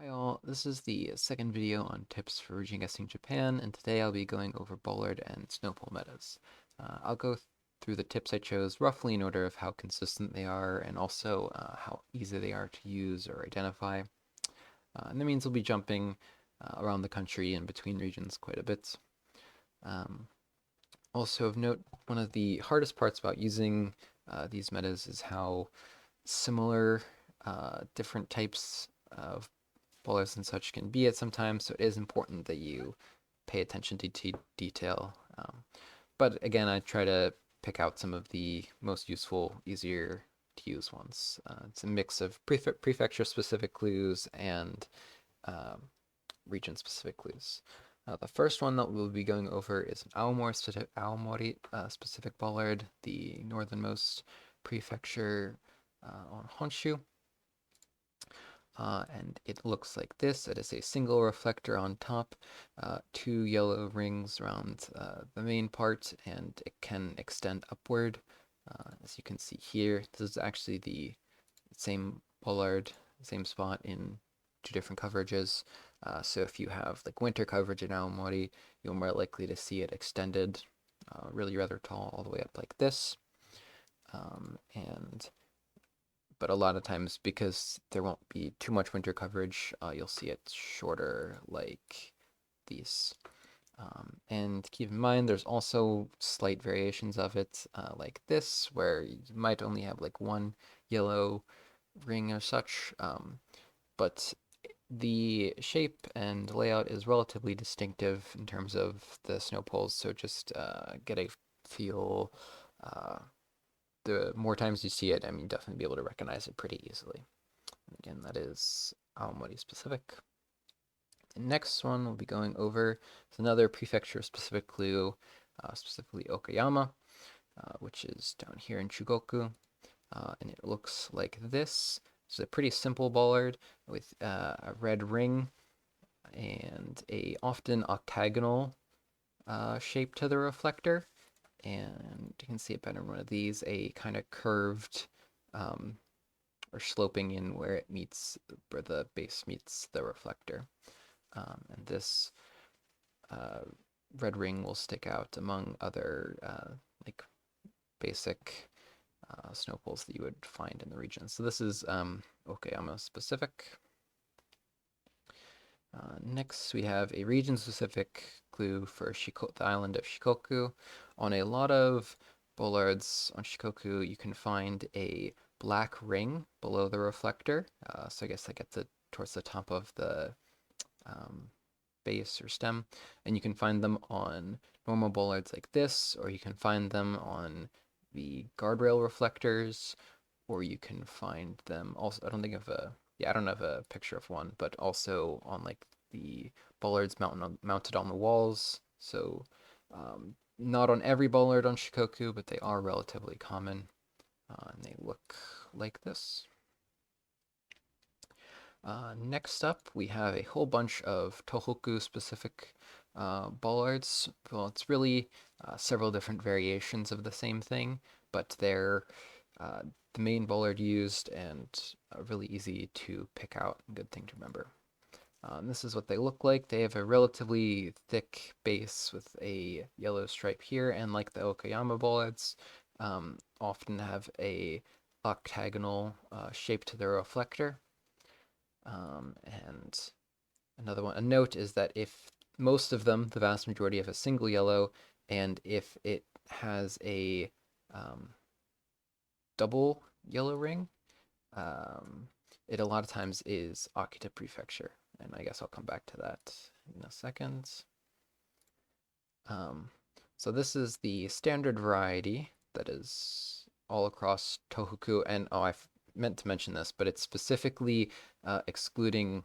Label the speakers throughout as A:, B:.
A: Hi all, this is the second video on tips for region guessing Japan, and today I'll be going over bollard and snowpole metas. I'll go through the tips I chose roughly in order of how consistent they are and also how easy they are to use or identify. And that means we'll be jumping around the country and between regions quite a bit. Um, Also of note, one of the hardest parts about using these metas is how similar different types of bollards and such can be at sometimes, so it is important that you pay attention to detail. But again, I try to pick out some of the most useful, easier to use ones. It's a mix of prefecture-specific clues and um, region-specific clues. The first one that we'll be going over is an Aomori specific bollard, the northernmost prefecture on Honshu. And it looks like this. It is a single reflector on top, two yellow rings around the main part, and it can extend upward. As you can see here, this is actually the same bollard, same spot in two different coverages. So if you have like winter coverage in Aomori, you're more likely to see it extended really rather tall all the way up like this. And but a lot of times because there won't be too much winter coverage, you'll see it shorter like these. And keep in mind, there's also slight variations of it, like this, where you might only have like one yellow ring or such, but the shape and layout is relatively distinctive in terms of the snow poles, so just get a feel the more times you see it, I mean, definitely be able to recognize it pretty easily. And again, that is Aomori specific. The next one we'll be going over is another prefecture-specific clue, specifically Okayama, which is down here in Chugoku. And it looks like this. It's a pretty simple bollard with a red ring and a often octagonal shape to the reflector. And you can see it better in one of these, a kind of curved um, or sloping in where it meets, where the base meets the reflector. And this uh, red ring will stick out among other like basic snow poles that you would find in the region. So this is Okayama specific. Next, we have a region-specific clue for the island of Shikoku. On a lot of bollards on Shikoku, you can find a black ring below the reflector. So I guess that gets it towards the top of the base or stem. And you can find them on normal bollards like this, or you can find them on the guardrail reflectors, or you can find them also, I don't think of a, yeah, I don't have a picture of one, but also on like the bollards mounted on the walls. So not on every bollard on Shikoku, but they are relatively common, and they look like this. Next up, we have a whole bunch of Tohoku specific bollards. Well, it's really several different variations of the same thing, but they're the main bollard used and really easy to pick out. Good thing to remember. This is what they look like. They have a relatively thick base with a yellow stripe here, and like the Okayama bollards, often have a octagonal shape to their reflector. And another one, a note is that if most of them, the vast majority, have a single yellow, and if it has a double yellow ring, it a lot of times is Akita Prefecture. And I guess I'll come back to that in a second. So this is the standard variety that is all across Tohoku. And oh, I meant to mention this, but it's specifically excluding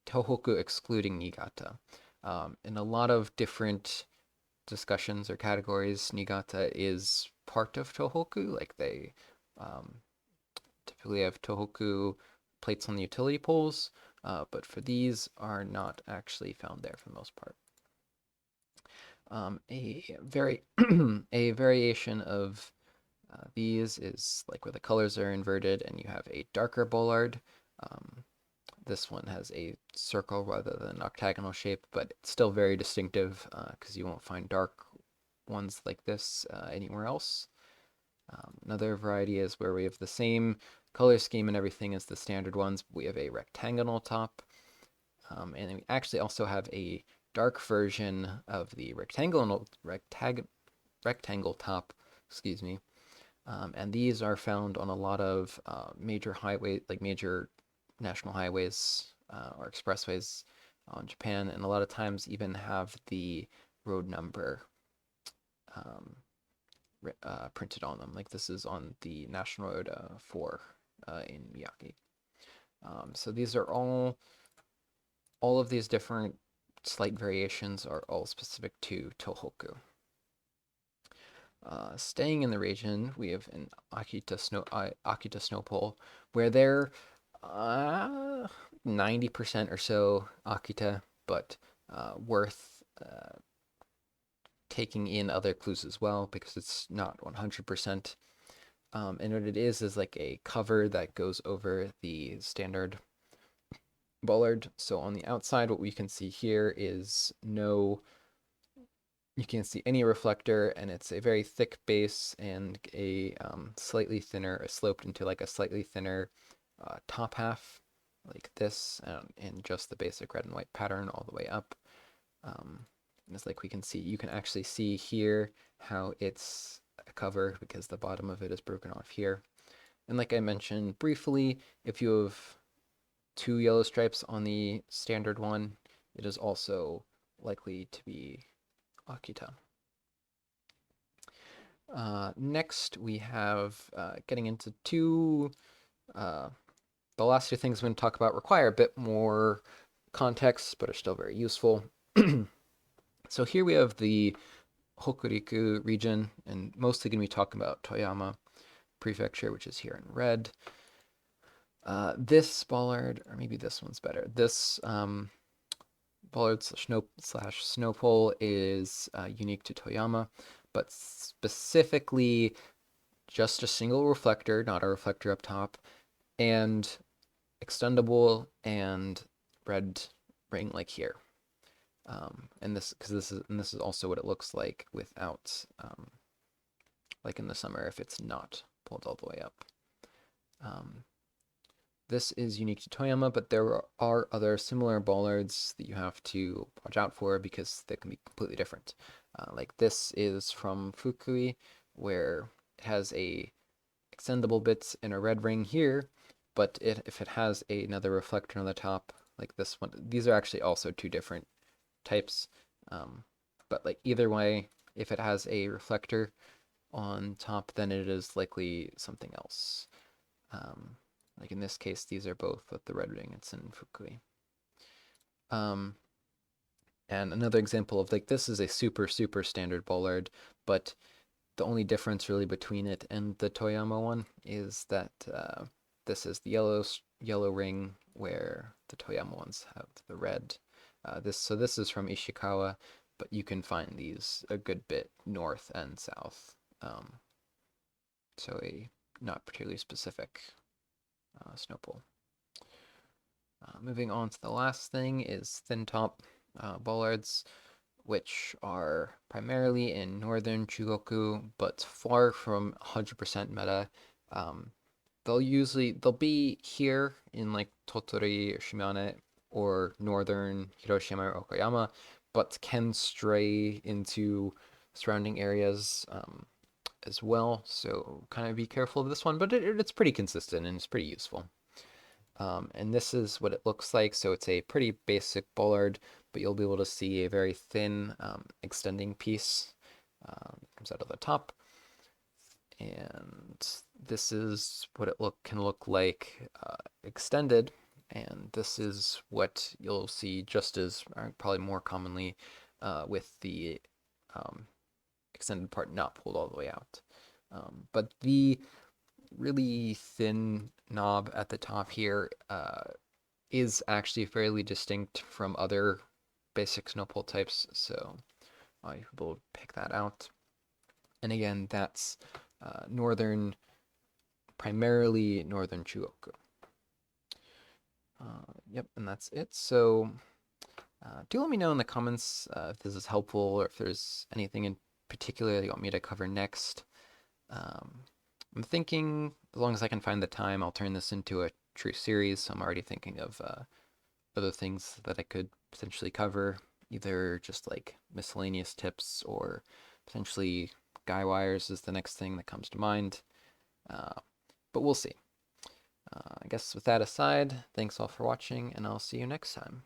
A: Tohoku, excluding Niigata. In a lot of different discussions or categories, Niigata is part of Tohoku. Like they um, typically have Tohoku plates on the utility poles, but for these are not actually found there for the most part. A variation of these is like where the colors are inverted and you have a darker bollard. This one has a circle rather than an octagonal shape, but it's still very distinctive because you won't find dark ones like this anywhere else. Another variety is where we have the same color scheme and everything as the standard ones, but we have a rectangle top. And then we actually also have a dark version of the rectangle top, excuse me. And these are found on a lot of major highway, like major national highways or expressways in Japan, and a lot of times even have the road number printed on them. Like this is on the National Road 4 in Miyagi. So these are all of these different slight variations are all specific to Tohoku. Staying in the region, we have an Akita snow pole, where they're 90% or so Akita, but worth taking in other clues as well because it's not 100%. And what it is like a cover that goes over the standard bollard. So on the outside, what we can see here is you can't see any reflector, and it's a very thick base and a slightly thinner, sloped into like a slightly thinner top half, like this, and just the basic red and white pattern all the way up. And it's like you can actually see here how it's a cover because the bottom of it is broken off here. And like I mentioned briefly, if you have 2 yellow stripes on the standard one, it is also likely to be Akita. Next, we have getting into the last 2 things I'm going to talk about require a bit more context, but are still very useful. So here we have the Hokuriku region, and mostly going to be talking about Toyama Prefecture, which is here in red. This bollard, or maybe this one's better. This bollard slash snow pole is unique to Toyama, but specifically just a single reflector, not a reflector up top, and extendable and red ring like here. And this is also what it looks like without, like in the summer if it's not pulled all the way up. This is unique to Toyama, but there are other similar bollards that you have to watch out for because they can be completely different. Like this is from Fukui, where it has a extendable bit and a red ring here, but if it has another reflector on the top, like this one, these are actually also 2 different types. But like either way, if it has a reflector on top, then it is likely something else. Like in this case, these are both with the red ring. It's in Fukui. And another example of like this is a super standard bollard, but the only difference really between it and the Toyama one is that this is the yellow ring, where the Toyama ones have the red. This is from Ishikawa, but you can find these a good bit north and south. So a not particularly specific snow pole. Moving on to the last thing is thin top bollards, which are primarily in northern Chugoku, but far from 100% meta. They'll be here in like Tottori or Shimane or northern Hiroshima or Okayama, but can stray into surrounding areas as well. So kind of be careful of this one, but it's pretty consistent and it's pretty useful. And this is what it looks like. So it's a pretty basic bollard, but you'll be able to see a very thin extending piece comes out of the top. And this is what it can look like extended. And this is what you'll see just as probably more commonly with the extended part not pulled all the way out. But the really thin knob at the top here is actually fairly distinct from other basic snowpole types, so you'll be able to pick that out. And again, that's primarily northern Chugoku. Yep, and that's it. So do let me know in the comments if this is helpful or if there's anything in particular that you want me to cover next. I'm thinking, as long as I can find the time, I'll turn this into a true series. So I'm already thinking of other things that I could potentially cover, either just like miscellaneous tips or potentially guy wires is the next thing that comes to mind. But we'll see. I guess with that aside, thanks all for watching, and I'll see you next time.